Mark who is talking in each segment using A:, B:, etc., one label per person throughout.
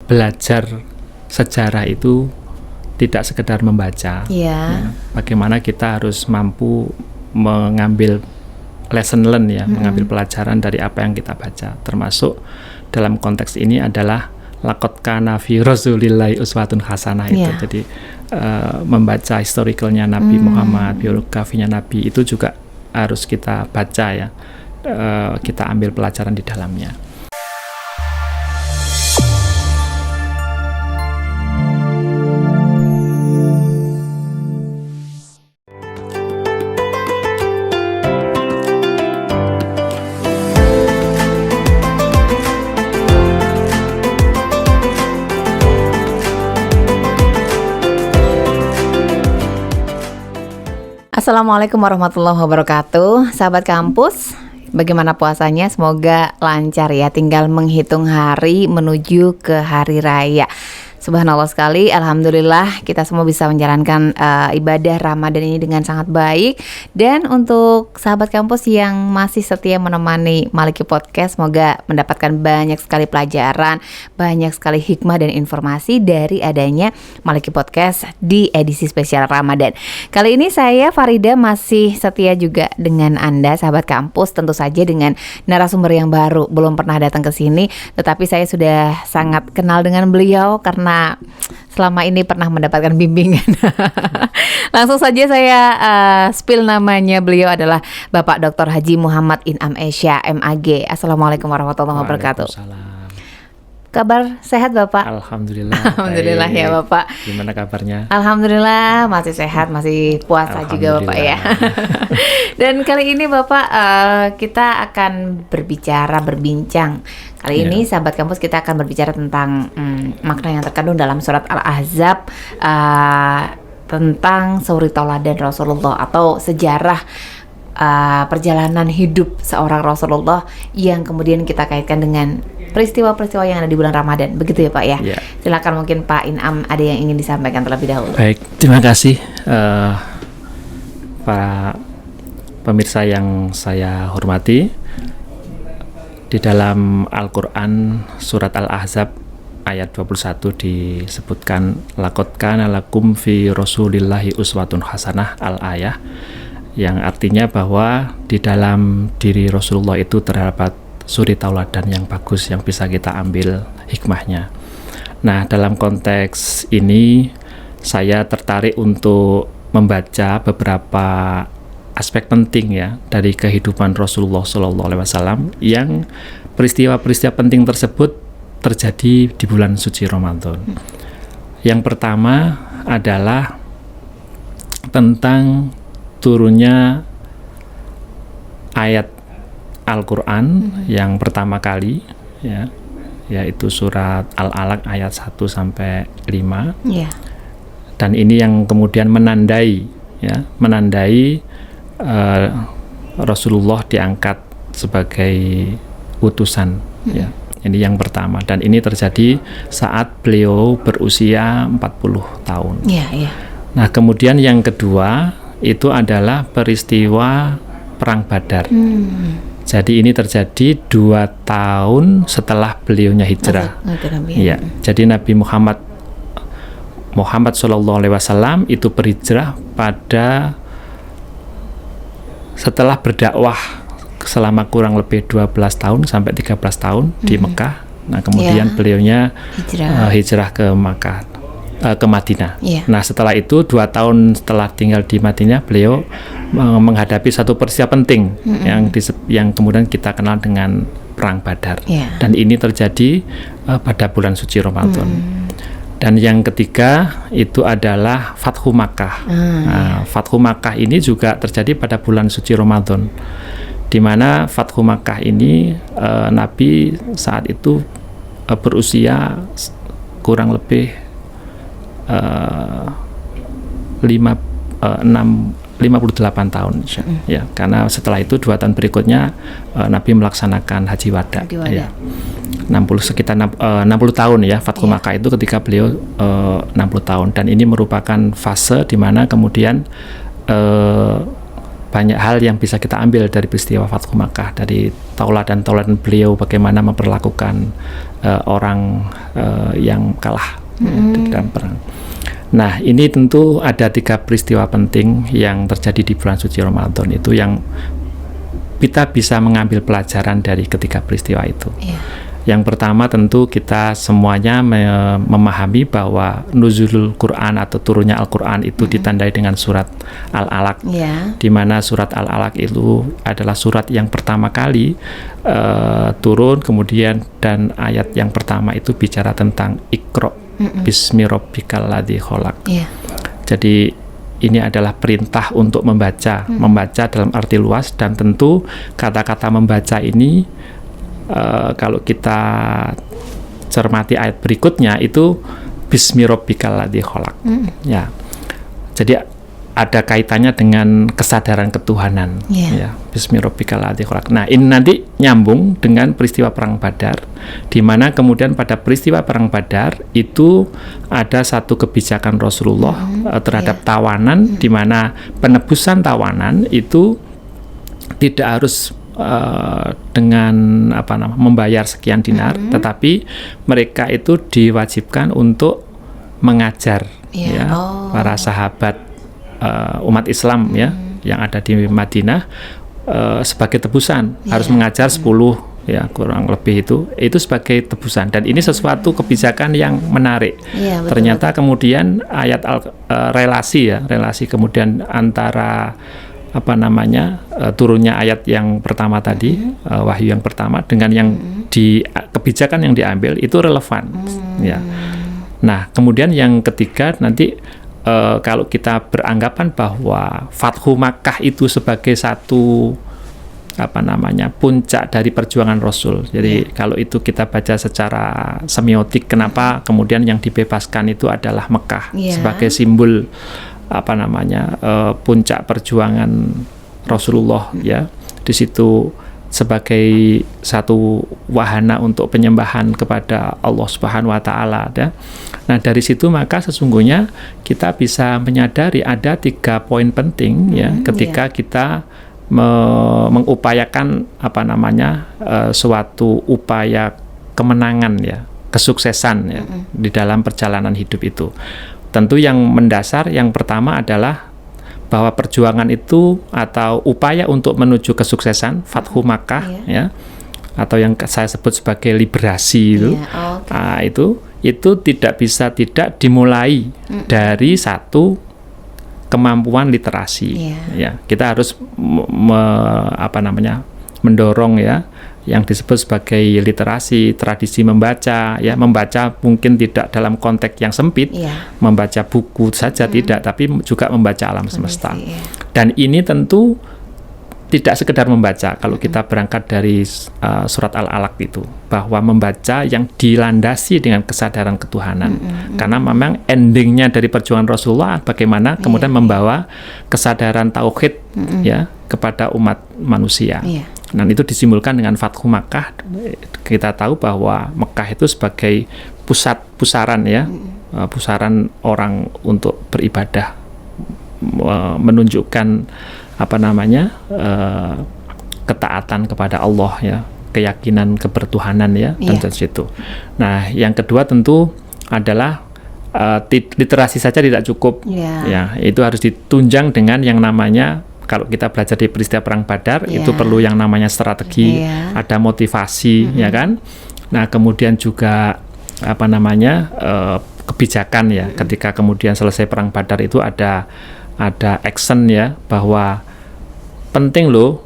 A: belajar sejarah itu tidak sekedar membaca. Ya, bagaimana kita harus mampu mengambil lesson learn ya, mengambil pelajaran dari apa yang kita baca. Termasuk dalam konteks ini adalah laqad kana fi rasulillahi uswatun hasanah itu. Jadi membaca historicalnya Nabi Muhammad, biografinya Nabi itu juga harus kita baca ya. Kita ambil pelajaran di dalamnya.
B: Assalamualaikum warahmatullahi wabarakatuh. Sahabat kampus, bagaimana puasanya? Semoga lancar ya. Tinggal menghitung hari menuju ke hari raya. Subhanallah sekali, alhamdulillah kita semua bisa menjalankan ibadah Ramadan ini dengan sangat baik. Dan untuk sahabat kampus yang masih setia menemani Maliki Podcast, semoga mendapatkan banyak sekali pelajaran, banyak sekali hikmah dan informasi dari adanya Maliki Podcast di edisi spesial Ramadan. Kali ini saya Farida masih setia juga dengan Anda sahabat kampus, tentu saja dengan narasumber yang baru, belum pernah datang ke sini, tetapi saya sudah sangat kenal dengan beliau karena selama ini pernah mendapatkan bimbingan. Langsung saja saya spill namanya. Beliau adalah Bapak Dr. Haji Muhammad In'am Esya MAG. Assalamualaikum warahmatullahi wabarakatuh. Kabar sehat Bapak?
A: Alhamdulillah.
B: Alhamdulillah ya Bapak.
A: Gimana kabarnya?
B: Alhamdulillah masih sehat, masih puasa juga Bapak ya. Dan kali ini Bapak kita akan berbincang. Kali ini sahabat kampus kita akan berbicara tentang makna yang terkandung dalam surat Al-Ahzab tentang suri tauladan Rasulullah atau sejarah perjalanan hidup seorang Rasulullah yang kemudian kita kaitkan dengan peristiwa-peristiwa yang ada di bulan Ramadan. Begitu ya Pak ya? Silakan mungkin Pak In'am ada yang ingin disampaikan terlebih dahulu.
A: Baik, terima kasih para pemirsa yang saya hormati. Di dalam Al-Quran surat Al-Ahzab ayat 21 disebutkan laqad kana lakum fi rasulillahi uswatun hasanah al-ayah, yang artinya bahwa di dalam diri Rasulullah itu terdapat suri tauladan yang bagus yang bisa kita ambil hikmahnya. Nah, dalam konteks ini saya tertarik untuk membaca beberapa aspek penting ya dari kehidupan Rasulullah SAW yang peristiwa-peristiwa penting tersebut terjadi di bulan suci Ramadan. Yang pertama adalah tentang turunnya ayat Al-Quran yang pertama kali ya, yaitu surat Al-Alaq ayat 1 sampai 5. Dan ini yang kemudian menandai Rasulullah diangkat sebagai utusan ya. Ini yang pertama, dan ini terjadi saat beliau berusia 40 tahun. Nah, kemudian yang kedua itu adalah peristiwa Perang Badar. Jadi ini terjadi 2 tahun setelah beliaunya hijrah. Ya, jadi Nabi Muhammad SAW itu berhijrah pada setelah berdakwah selama kurang lebih 12 tahun sampai 13 tahun di Mekah. Nah, kemudian beliaunya hijrah ke Makkah, ke Madinah. Nah, setelah itu 2 tahun setelah tinggal di Madinah, beliau menghadapi satu peristiwa penting yang kemudian kita kenal dengan Perang Badar. Dan ini terjadi pada bulan suci Ramadan. Dan yang ketiga itu adalah Fathu Makkah. Nah, Fathu Makkah ini juga terjadi pada bulan suci Ramadan, di mana Fathu Makkah ini Nabi saat itu berusia kurang lebih 58 tahun ya, karena setelah itu 2 tahun berikutnya Nabi melaksanakan haji wada. Ya. 60 tahun ya Fathu Makkah itu ketika beliau 60 tahun, dan ini merupakan fase di mana kemudian banyak hal yang bisa kita ambil dari peristiwa Fathu Makkah, dari tauladan beliau bagaimana memperlakukan orang yang kalah di dalam perang. Nah, ini tentu ada 3 peristiwa penting yang terjadi di bulan suci Ramadan itu yang kita bisa mengambil pelajaran dari ketiga peristiwa itu. Yang pertama tentu kita semuanya memahami bahwa nuzulul Quran atau turunnya Al-Quran itu ditandai dengan surat Al-Alaq, di mana surat Al-Alaq itu adalah surat yang pertama kali turun, kemudian dan ayat yang pertama itu bicara tentang Iqra bismi rabbikal ladzi khalaq. Jadi ini adalah perintah untuk membaca dalam arti luas, dan tentu kata-kata membaca ini kalau kita cermati ayat berikutnya itu bismi rabbikal ladzi khalaq. Ya. Jadi ada kaitannya dengan kesadaran ketuhanan. Ya, bismi rabbikal ladzi khalaq. Nah, ini nanti nyambung dengan peristiwa perang Badar, di mana kemudian pada peristiwa perang Badar itu ada satu kebijakan Rasulullah terhadap tawanan, di mana penebusan tawanan itu tidak harus dengan membayar sekian dinar, tetapi mereka itu diwajibkan untuk mengajar para sahabat umat Islam yang ada di Madinah sebagai tebusan, harus mengajar 10 kurang lebih itu sebagai tebusan, dan ini sesuatu kebijakan yang menarik. Ternyata kemudian ayat relasi kemudian antara turunnya ayat yang pertama tadi, wahyu yang pertama, dengan yang kebijakan yang diambil itu relevan. Nah, kemudian yang ketiga nanti kalau kita beranggapan bahwa Fathu Makkah itu sebagai satu puncak dari perjuangan Rasul. Jadi kalau itu kita baca secara semiotik, kenapa kemudian yang dibebaskan itu adalah Mekah sebagai simbol puncak perjuangan Rasulullah, di situ sebagai satu wahana untuk penyembahan kepada Allah Subhanahu wa taala. Nah, dari situ maka sesungguhnya kita bisa menyadari ada 3 poin penting ketika kita mengupayakan suatu upaya kemenangan kesuksesan di dalam perjalanan hidup itu. Tentu yang mendasar yang pertama adalah bahwa perjuangan itu atau upaya untuk menuju kesuksesan Fathu Makkah atau yang saya sebut sebagai liberasi itu tidak bisa tidak dimulai dari satu kemampuan literasi. Kita harus mendorong yang disebut sebagai literasi, tradisi membaca, membaca mungkin tidak dalam konteks yang sempit, membaca buku saja tidak, tapi juga membaca alam semesta. Dan ini tentu tidak sekedar membaca. Kalau kita berangkat dari surat Al-Alaq itu, bahwa membaca yang dilandasi dengan kesadaran ketuhanan, karena memang endingnya dari perjuangan Rasulullah bagaimana kemudian membawa kesadaran tauhid kepada umat manusia. Dan itu disimbolkan dengan Fathu Makkah. Kita tahu bahwa Mekah itu sebagai pusaran pusaran orang untuk beribadah, menunjukkan ketaatan kepada Allah, keyakinan kebertuhanan dan situ. Nah, yang kedua tentu adalah literasi saja tidak cukup, itu harus ditunjang dengan yang namanya, kalau kita belajar di peristiwa perang Badar itu perlu yang namanya strategi, ada motivasi, kan. Nah, kemudian juga kebijakan ketika kemudian selesai perang Badar itu ada action bahwa penting loh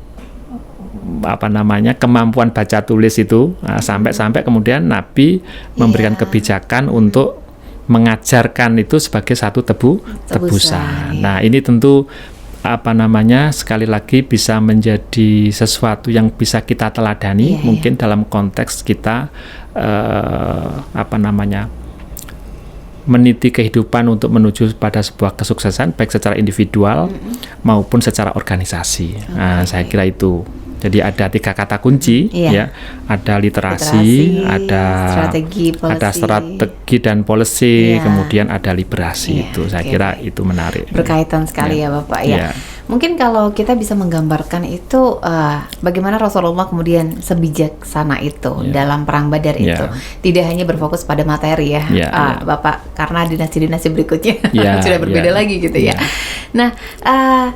A: kemampuan baca tulis itu, sampai kemudian Nabi memberikan kebijakan untuk mengajarkan itu sebagai satu tebusan. Nah, ini tentu sekali lagi bisa menjadi sesuatu yang bisa kita teladani, mungkin dalam konteks kita meniti kehidupan untuk menuju pada sebuah kesuksesan baik secara individual maupun secara organisasi. Saya kira itu. Jadi ada 3 kata kunci, ada literasi, ada strategi dan policy, kemudian ada liberasi. Itu saya kira itu menarik.
B: Berkaitan sekali ya Bapak. Mungkin kalau kita bisa menggambarkan itu bagaimana Rasulullah kemudian sebijaksana itu dalam perang Badar itu, tidak hanya berfokus pada materi ya, Bapak, karena dinasti-dinasti berikutnya sudah berbeda lagi gitu ya. Nah,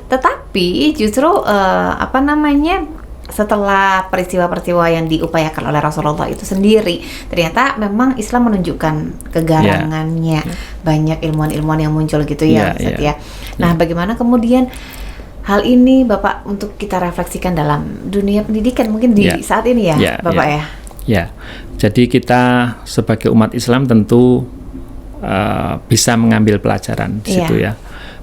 B: tetapi justru setelah peristiwa-peristiwa yang diupayakan oleh Rasulullah itu sendiri, ternyata memang Islam menunjukkan kegarangannya, banyak ilmuwan-ilmuwan yang muncul gitu ya, Ustaz ya. Nah, bagaimana kemudian hal ini Bapak untuk kita refleksikan dalam dunia pendidikan mungkin di saat ini ya, Bapak ya?
A: Ya, jadi kita sebagai umat Islam tentu bisa mengambil pelajaran di situ ya,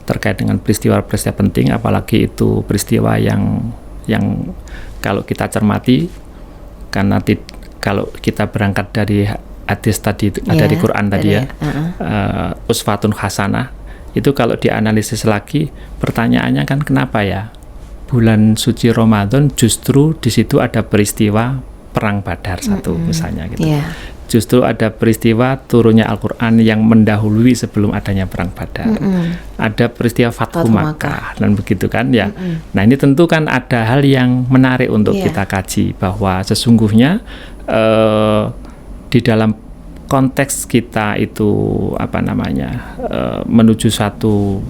A: terkait dengan peristiwa-peristiwa penting, apalagi itu peristiwa yang kalau kita cermati, karena kalau kita berangkat dari hadis tadi, dari Quran tadi ya, uswatun hasanah, itu kalau dianalisis lagi, pertanyaannya kan kenapa ya bulan suci Ramadan justru di situ ada peristiwa perang Badar satu misalnya gitu. Justru ada peristiwa turunnya Al-Quran yang mendahului sebelum adanya perang Badar. Ada peristiwa Fathu Makkah dan begitu kan ya. Nah, ini tentu kan ada hal yang menarik untuk kita kaji, bahwa sesungguhnya di dalam konteks kita itu menuju satu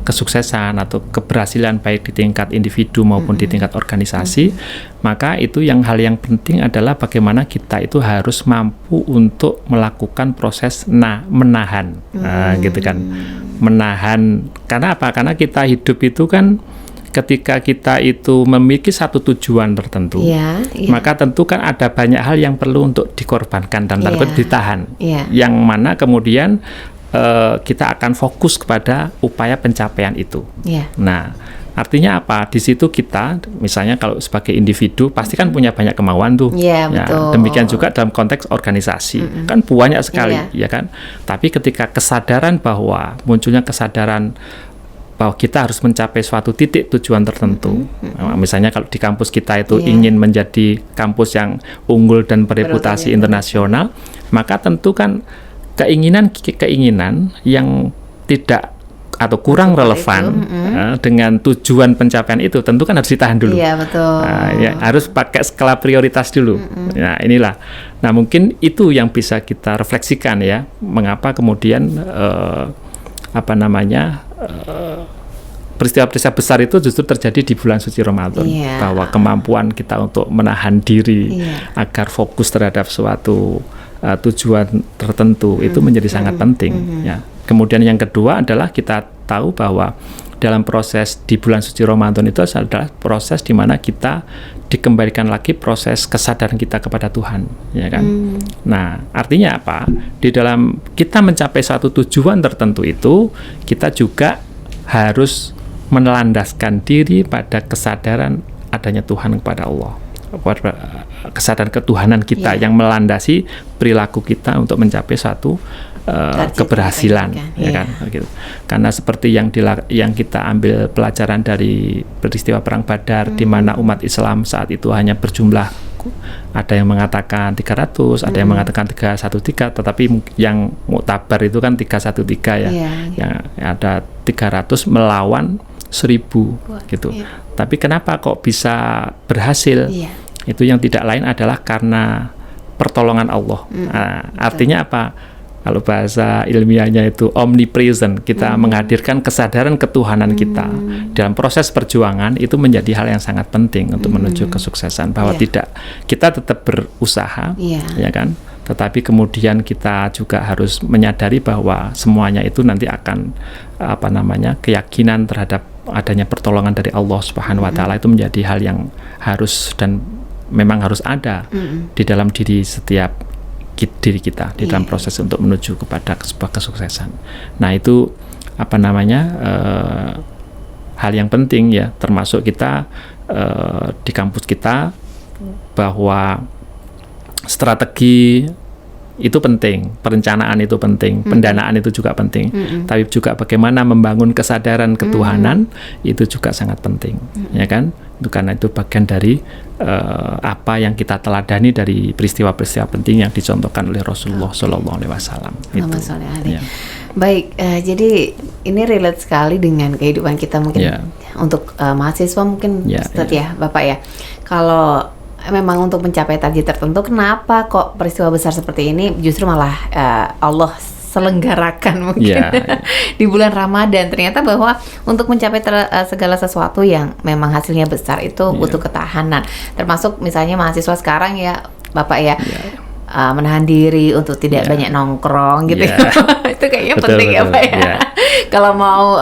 A: kesuksesan atau keberhasilan baik di tingkat individu maupun di tingkat organisasi, maka itu hal yang penting adalah bagaimana kita itu harus mampu untuk melakukan proses menahan, gitu kan, menahan. Karena apa? Karena kita hidup itu kan ketika kita itu memiliki satu tujuan tertentu, maka tentu kan ada banyak hal yang perlu untuk dikorbankan dan ditahan, yang mana kemudian kita akan fokus kepada upaya pencapaian itu. Nah, artinya apa? Di situ kita, misalnya kalau sebagai individu, pasti kan punya banyak kemauan tuh.
B: Betul.
A: Demikian juga dalam konteks organisasi, kan banyak sekali, ya kan? Tapi ketika munculnya kesadaran bahwa kita harus mencapai suatu titik tujuan tertentu, misalnya kalau di kampus kita itu ingin menjadi kampus yang unggul dan bereputasi internasional, maka tentu kan keinginan yang tidak atau kurang relevan dengan tujuan pencapaian itu tentu kan harus ditahan dulu.
B: Betul.
A: Harus pakai skala prioritas dulu. Nah, inilah. Nah, mungkin itu yang bisa kita refleksikan ya, mengapa kemudian peristiwa-peristiwa besar itu justru terjadi di bulan suci Ramadan, bahwa kemampuan kita untuk menahan diri agar fokus terhadap suatu tujuan tertentu itu menjadi sangat penting ya. Kemudian yang kedua adalah kita tahu bahwa dalam proses di bulan suci Ramadan itu adalah proses di mana kita dikembalikan lagi proses kesadaran kita kepada Tuhan, ya kan. Nah, artinya apa? Di dalam kita mencapai suatu tujuan tertentu itu, kita juga harus melandaskan diri pada kesadaran adanya Tuhan kepada Allah, kesadaran ketuhanan kita yang melandasi perilaku kita untuk mencapai suatu keberhasilan, ya kan, gitu. Karena seperti yang kita ambil pelajaran dari peristiwa perang Badar, di mana umat Islam saat itu hanya berjumlah, ada yang mengatakan 300, ada yang mengatakan 313, tetapi yang muktabar itu kan 313 ya, yang ada 300 melawan 1000 gitu. Tapi kenapa kok bisa berhasil? Itu yang tidak lain adalah karena pertolongan Allah. Artinya apa? Kalau bahasa ilmiahnya itu omnipresent, kita menghadirkan kesadaran ketuhanan kita dalam proses perjuangan, itu menjadi hal yang sangat penting untuk menuju kesuksesan. Bahwa kita tetap berusaha, ya kan? Tetapi kemudian kita juga harus menyadari bahwa semuanya itu nanti akan keyakinan terhadap adanya pertolongan dari Allah Subhanahu wa taala itu menjadi hal yang harus dan memang harus ada di dalam diri setiap diri kita di dalam proses untuk menuju kepada sebuah kesuksesan. Nah, itu hal yang penting ya, termasuk kita di kampus kita, bahwa strategi itu penting, perencanaan itu penting, pendanaan itu juga penting, tapi juga bagaimana membangun kesadaran ketuhanan itu juga sangat penting, ya kan? karena itu bagian dari apa yang kita teladani dari peristiwa-peristiwa penting yang dicontohkan oleh Rasulullah Shallallahu Alaihi Wasallam.
B: Ya. Baik, jadi ini relate sekali dengan kehidupan kita mungkin untuk mahasiswa mungkin Ustadz ya Bapak ya. Kalau memang untuk mencapai target tertentu, kenapa kok peristiwa besar seperti ini justru malah Allah selenggarakan mungkin di bulan Ramadan? Ternyata bahwa untuk mencapai segala sesuatu yang memang hasilnya besar itu butuh ketahanan. Termasuk misalnya mahasiswa sekarang ya Bapak ya, menahan diri untuk tidak banyak nongkrong gitu ya. Itu kayaknya penting ya Pak ya. Kalau mau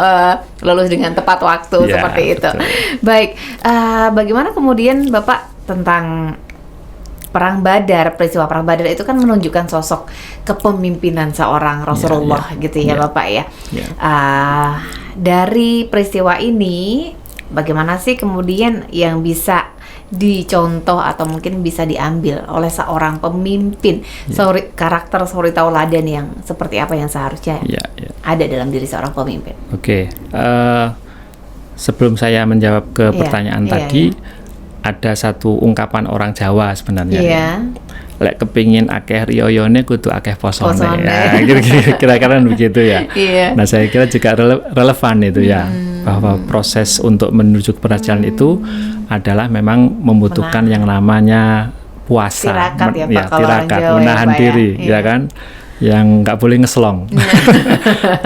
B: lulus dengan tepat waktu seperti itu. Baik, bagaimana kemudian Bapak tentang Perang Badar, peristiwa Perang Badar itu kan menunjukkan sosok kepemimpinan seorang Rasulullah gitu ya Bapak ya. Dari peristiwa ini, bagaimana sih kemudian yang bisa dicontoh atau mungkin bisa diambil oleh seorang pemimpin, karakter suri tauladan yang seperti apa yang seharusnya ada dalam diri seorang pemimpin?
A: Sebelum saya menjawab ke pertanyaan tadi, ada satu ungkapan orang Jawa sebenarnya. Lek kepingin akeh riyoyone kudu akeh posone. Ya, kira-kira begitu ya. Nah, saya kira juga relevan itu ya, bahwa proses untuk menuju keberhasilan itu adalah memang membutuhkan yang namanya puasa, tirakat, menahan diri, ya kan, yang nggak boleh ngeslong,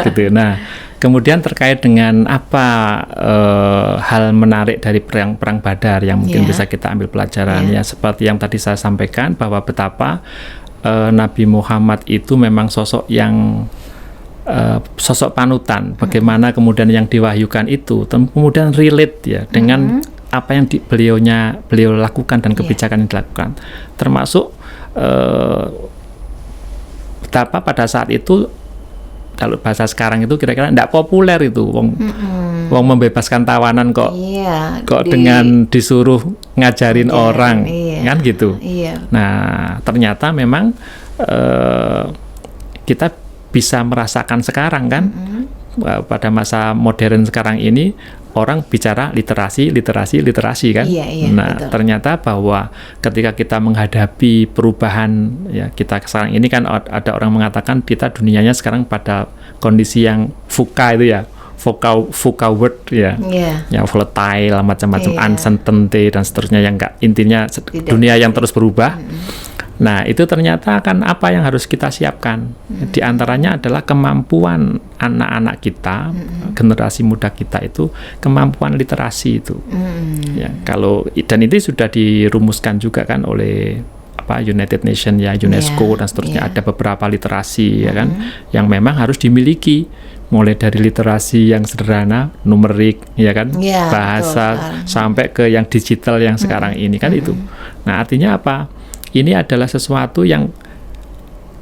A: gitu. Nah, kemudian terkait dengan apa hal menarik dari perang Badar yang mungkin bisa kita ambil pelajaran ya, seperti yang tadi saya sampaikan bahwa betapa Nabi Muhammad itu memang sosok yang sosok panutan, bagaimana kemudian yang diwahyukan itu kemudian relate ya dengan apa yang beliau lakukan dan kebijakan yang dilakukan, termasuk betapa pada saat itu, kalau bahasa sekarang itu kira-kira tidak populer itu, wong membebaskan tawanan kok dengan disuruh ngajarin orang, kan gitu. Nah, ternyata memang kita bisa merasakan sekarang kan, pada masa modern sekarang ini orang bicara literasi kan. Nah, betul. Ternyata bahwa ketika kita menghadapi perubahan ya, kita sekarang ini kan ada orang mengatakan kita dunianya sekarang pada kondisi yang VUCA itu ya, VUCA word ya, yang volatile, macam-macam, uncertainty dan seterusnya, yang enggak, intinya dunia yang terus berubah. Nah, itu ternyata kan apa yang harus kita siapkan. Di antaranya adalah kemampuan anak-anak kita, generasi muda kita itu, kemampuan literasi itu. Ya, dan itu sudah dirumuskan juga kan oleh United Nations ya, UNESCO dan seterusnya. Ada beberapa literasi ya kan, yang memang harus dimiliki, mulai dari literasi yang sederhana, numerik ya kan, bahasa, sampai ke yang digital yang sekarang ini kan itu. Nah, artinya apa? Ini adalah sesuatu yang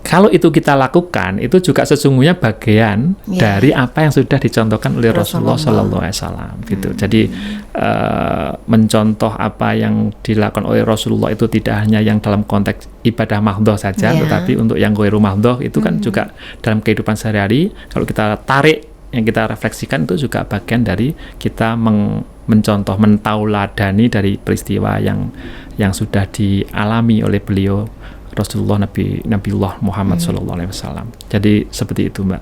A: kalau itu kita lakukan, itu juga sesungguhnya bagian dari apa yang sudah dicontohkan oleh Rasulullah Sallallahu Alaihi Wasallam gitu. Jadi mencontoh apa yang dilakukan oleh Rasulullah itu tidak hanya yang dalam konteks ibadah mahdhah saja, tetapi untuk yang ghairu mahdhah itu kan juga dalam kehidupan sehari-hari. Kalau kita tarik, yang kita refleksikan, itu juga bagian dari kita mencontoh, mentauladani dari peristiwa yang sudah dialami oleh beliau Rasulullah Nabiullah Muhammad Sallallahu Alaihi Wasallam. Jadi seperti itu, Mbak.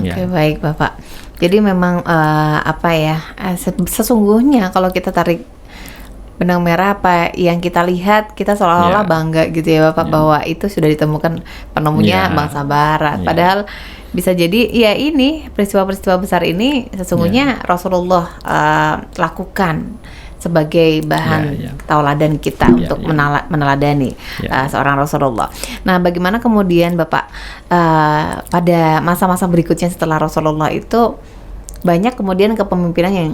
B: Oke, baik Bapak. Jadi memang sesungguhnya kalau kita tarik benang merah, apa yang kita lihat, kita seolah-olah bangga gitu ya Bapak, bahwa itu sudah ditemukan penemunya bangsa Barat. Padahal bisa jadi ya ini peristiwa-peristiwa besar ini sesungguhnya Rasulullah lakukan sebagai bahan tauladan kita untuk meneladani seorang Rasulullah. Nah, bagaimana kemudian Bapak pada masa-masa berikutnya setelah Rasulullah itu banyak kemudian kepemimpinan yang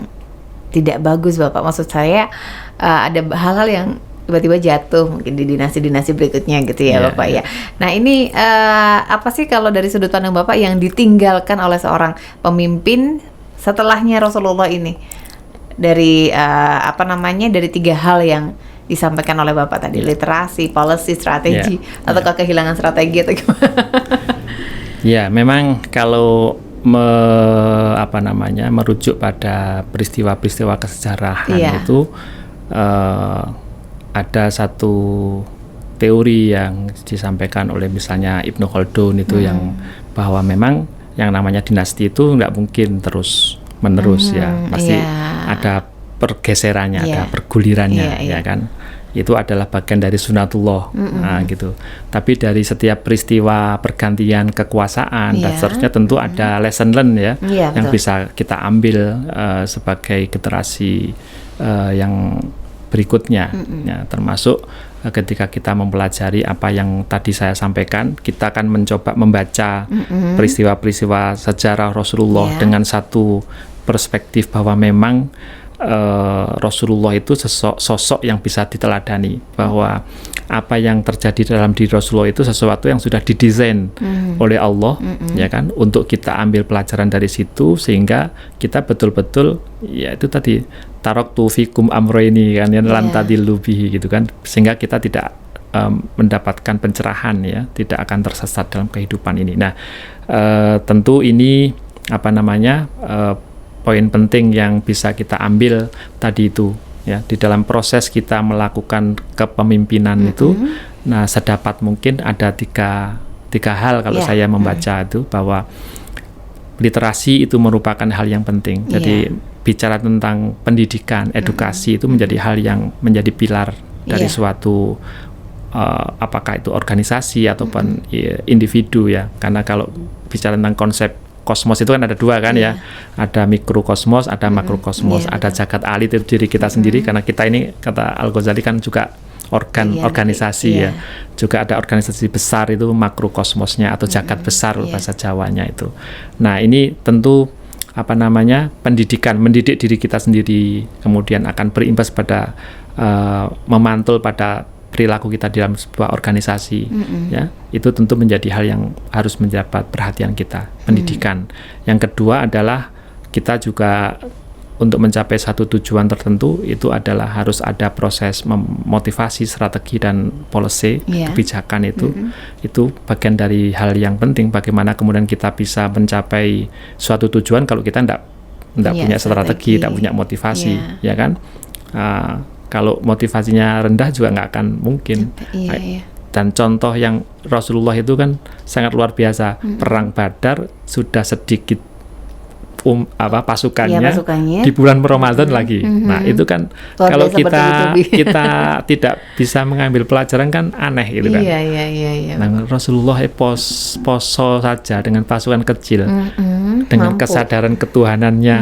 B: tidak bagus Bapak. Maksud saya ada hal-hal yang tiba-tiba jatuh mungkin di dinasti-dinasti berikutnya gitu ya Bapak ya. Nah, ini apa sih kalau dari sudut pandang Bapak yang ditinggalkan oleh seorang pemimpin setelahnya Rasulullah ini? Dari dari 3 hal yang disampaikan oleh Bapak tadi, literasi, policy, strategi, atau kehilangan strategi atau gimana?
A: Ya, memang kalau merujuk pada peristiwa-peristiwa kesejarahan itu ada satu teori yang disampaikan oleh misalnya Ibnu Khaldun itu yang bahwa memang yang namanya dinasti itu nggak mungkin terus menerus ya, pasti ada pergeserannya, ada pergulirannya ya kan. Itu adalah bagian dari sunatullah, nah, gitu. Tapi dari setiap peristiwa pergantian kekuasaan dan seterusnya tentu ada lesson learn ya, yang bisa kita ambil sebagai generasi yang berikutnya, ya, termasuk ketika kita mempelajari apa yang tadi saya sampaikan, kita akan mencoba membaca peristiwa-peristiwa sejarah Rasulullah dengan satu perspektif bahwa memang Rasulullah itu sosok yang bisa diteladani, bahwa apa yang terjadi dalam diri Rasulullah itu sesuatu yang sudah didesain oleh Allah, ya kan, untuk kita ambil pelajaran dari situ sehingga kita betul-betul ya itu tadi taraktu fikum amroini kan, yang lantadillu bihi gitu kan, sehingga kita tidak mendapatkan pencerahan ya, tidak akan tersesat dalam kehidupan ini. Nah, tentu ini apa namanya poin penting yang bisa kita ambil tadi itu ya, di dalam proses kita melakukan kepemimpinan itu. Nah, sedapat mungkin ada tiga hal kalau saya membaca itu, bahwa literasi itu merupakan hal yang penting. Jadi bicara tentang pendidikan, edukasi itu menjadi hal yang menjadi pilar dari suatu apakah itu organisasi ataupun individu ya. Karena kalau bicara tentang konsep kosmos itu kan ada dua kan ya, ada mikrokosmos, ada makrokosmos, ada jagat alit itu diri kita sendiri, karena kita ini kata Al-Ghazali kan juga organisasi ya, juga ada organisasi besar itu makrokosmosnya atau jagat besar bahasa Jawanya itu. Nah ini tentu apa namanya pendidikan, mendidik diri kita sendiri, kemudian akan berimbas pada memantul pada perilaku kita dalam sebuah organisasi, ya itu tentu menjadi hal yang harus mendapat perhatian kita, pendidikan. Yang kedua adalah kita juga untuk mencapai satu tujuan tertentu itu adalah harus ada proses memotivasi strategi dan policy kebijakan itu bagian dari hal yang penting. Bagaimana kemudian kita bisa mencapai suatu tujuan kalau kita tidak punya strategi, tidak punya motivasi, ya kan? Kalau motivasinya rendah juga nggak akan mungkin. Dan contoh yang Rasulullah itu kan sangat luar biasa. Perang Badar sudah sedikit pasukannya di bulan Ramadan lagi. Nah itu kan luar kalau kita tidak bisa mengambil pelajaran kan aneh gitu kan. Nah, Rasulullah poso saja dengan pasukan kecil, dengan kesadaran ketuhanannya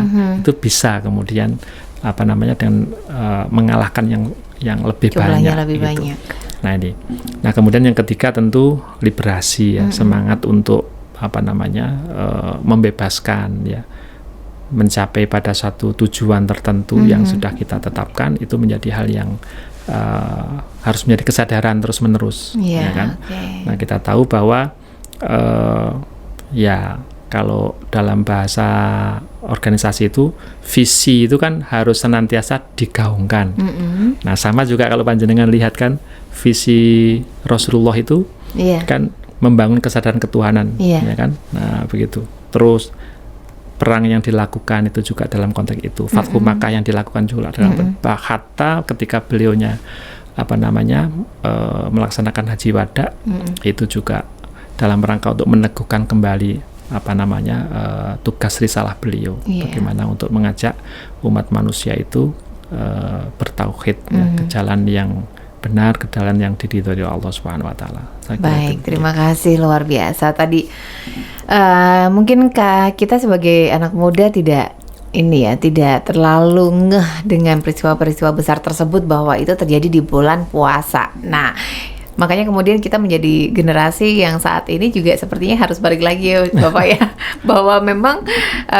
A: itu bisa kemudian apa namanya dengan mengalahkan yang lebih banyak. Nah ini. Nah kemudian yang ketiga tentu liberasi ya, semangat untuk apa namanya membebaskan ya, mencapai pada satu tujuan tertentu yang sudah kita tetapkan, itu menjadi hal yang harus menjadi kesadaran terus menerus, ya kan. Nah kita tahu bahwa ya kalau dalam bahasa organisasi itu visi itu kan harus senantiasa digaungkan. Nah sama juga kalau panjenengan lihat kan visi Rasulullah itu kan membangun kesadaran ketuhanan, ya kan. Nah begitu. Terus perang yang dilakukan itu juga dalam konteks itu. Fathu Makkah yang dilakukan juga dalam hatta ketika beliaunya apa namanya melaksanakan haji wada itu juga dalam rangka untuk meneguhkan kembali apa namanya tugas risalah beliau, bagaimana untuk mengajak umat manusia itu bertauhid ke jalan yang benar, ke jalan yang diridhoi oleh Allah Subhanahu wa taala.
B: Baik, terima kasih, luar biasa. Tadi mungkin kita sebagai anak muda tidak terlalu ngeh dengan peristiwa-peristiwa besar tersebut bahwa itu terjadi di bulan puasa. Nah, makanya kemudian kita menjadi generasi yang saat ini juga sepertinya harus balik lagi ya Bapak ya, bahwa memang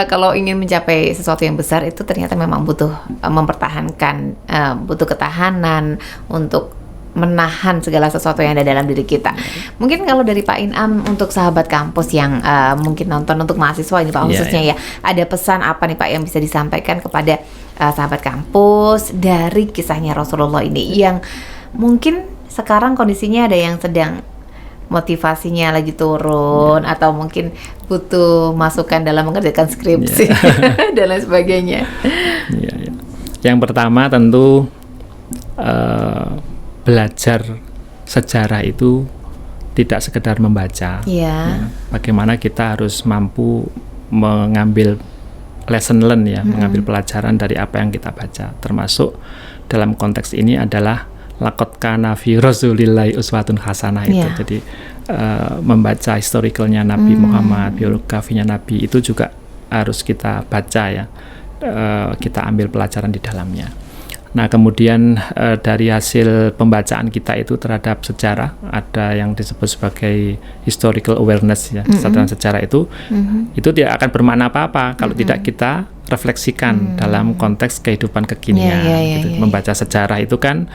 B: kalau ingin mencapai sesuatu yang besar itu ternyata memang butuh mempertahankan, butuh ketahanan untuk menahan segala sesuatu yang ada dalam diri kita. Mungkin kalau dari Pak Inam untuk sahabat kampus yang mungkin nonton, untuk mahasiswa ini Pak khususnya ya, ada pesan apa nih Pak yang bisa disampaikan kepada sahabat kampus dari kisahnya Rasulullah ini yang mungkin sekarang kondisinya ada yang sedang motivasinya lagi turun atau mungkin butuh masukan dalam mengerjakan skripsi dan lain sebagainya.
A: Yang pertama tentu belajar sejarah itu tidak sekedar membaca.
B: Ya.
A: Bagaimana kita harus mampu mengambil lesson learn ya, mengambil pelajaran dari apa yang kita baca. Termasuk dalam konteks ini adalah laqad kana fi rasulillahi uswatun hasanah itu. Jadi membaca historicalnya Nabi Muhammad, biografinya Nabi itu juga harus kita baca ya. Kita ambil pelajaran di dalamnya. Nah, kemudian dari hasil pembacaan kita itu terhadap sejarah, ada yang disebut sebagai historical awareness ya, kesadaran sejarah itu tidak akan bermakna apa-apa kalau tidak kita refleksikan dalam konteks kehidupan kekinian. Membaca sejarah itu kan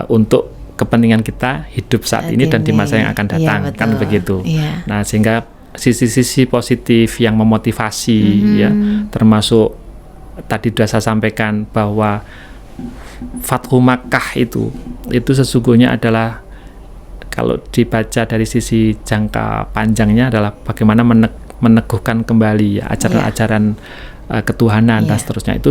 A: untuk kepentingan kita hidup saat ini dan di masa yang akan datang, kan begitu. Nah, sehingga sisi-sisi positif yang memotivasi ya, termasuk tadi sudah saya sampaikan bahwa Fathu Makkah itu sesungguhnya adalah, kalau dibaca dari sisi jangka panjangnya, adalah bagaimana meneguhkan kembali ya, ajaran-ajaran ketuhanan dan seterusnya. Itu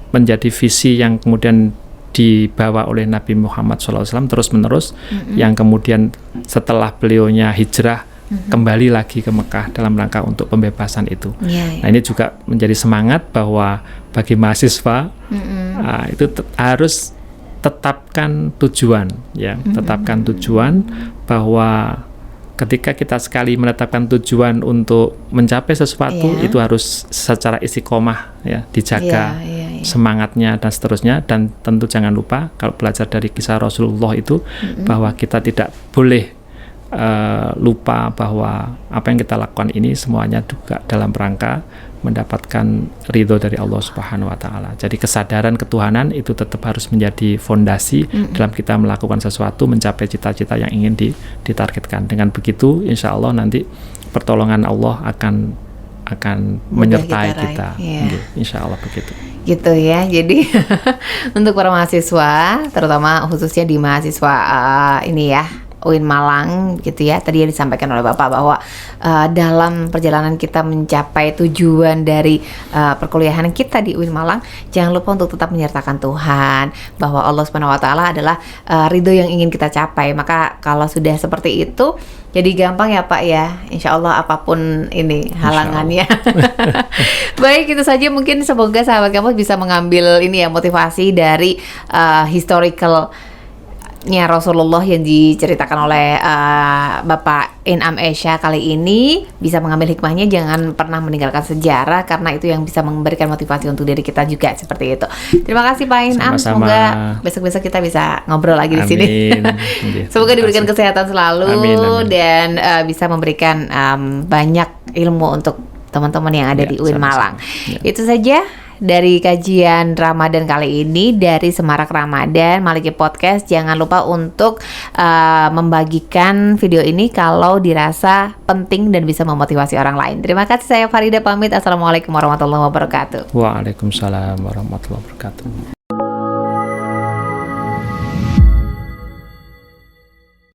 A: menjadi visi yang kemudian dibawa oleh Nabi Muhammad SAW terus-menerus, yang kemudian setelah beliaunya hijrah kembali lagi ke Mekah dalam rangka untuk pembebasan itu. Nah, ini juga menjadi semangat bahwa bagi mahasiswa itu harus tetapkan tujuan ya, tetapkan tujuan, bahwa ketika kita sekali menetapkan tujuan untuk mencapai sesuatu itu harus secara istiqomah ya, dijaga semangatnya dan seterusnya. Dan tentu jangan lupa kalau belajar dari kisah Rasulullah itu bahwa kita tidak boleh lupa bahwa apa yang kita lakukan ini semuanya juga dalam rangka mendapatkan ridho dari Allah Subhanahu wa Ta'ala. Jadi kesadaran ketuhanan itu tetap harus menjadi fondasi dalam kita melakukan sesuatu, mencapai cita-cita yang ingin ditargetkan. Dengan begitu, insya Allah nanti pertolongan Allah akan menyertai kita. Insya Allah begitu.
B: Gitu ya. Jadi untuk para mahasiswa, terutama khususnya di mahasiswa ini ya, UIN Malang gitu ya, tadi yang disampaikan oleh Bapak bahwa dalam perjalanan kita mencapai tujuan dari perkuliahan kita di UIN Malang, jangan lupa untuk tetap menyertakan Tuhan, bahwa Allah Subhanahu wa Ta'ala adalah ridho yang ingin kita capai. Maka kalau sudah seperti itu, jadi gampang ya Pak ya, insya Allah apapun ini halangannya. Baik, itu saja, mungkin semoga sahabat kampus bisa mengambil ini ya, motivasi dari historicalnya Rasulullah yang diceritakan oleh Bapak Inam Esya kali ini, bisa mengambil hikmahnya. Jangan pernah meninggalkan sejarah, karena itu yang bisa memberikan motivasi untuk diri kita juga, seperti itu. Terima kasih Pak Inam.
A: Sama-sama.
B: Semoga besok-besok kita bisa ngobrol lagi di sini.
A: Amin.
B: Semoga diberikan kesehatan selalu. Amin. Dan bisa memberikan banyak ilmu untuk teman-teman yang ada di UIN Malang. Itu saja dari kajian Ramadan kali ini dari Semarak Ramadan Maliki Podcast. Jangan lupa untuk membagikan video ini kalau dirasa penting dan bisa memotivasi orang lain. Terima kasih, saya Farida pamit. Assalamualaikum warahmatullahi wabarakatuh.
A: Waalaikumsalam warahmatullahi wabarakatuh.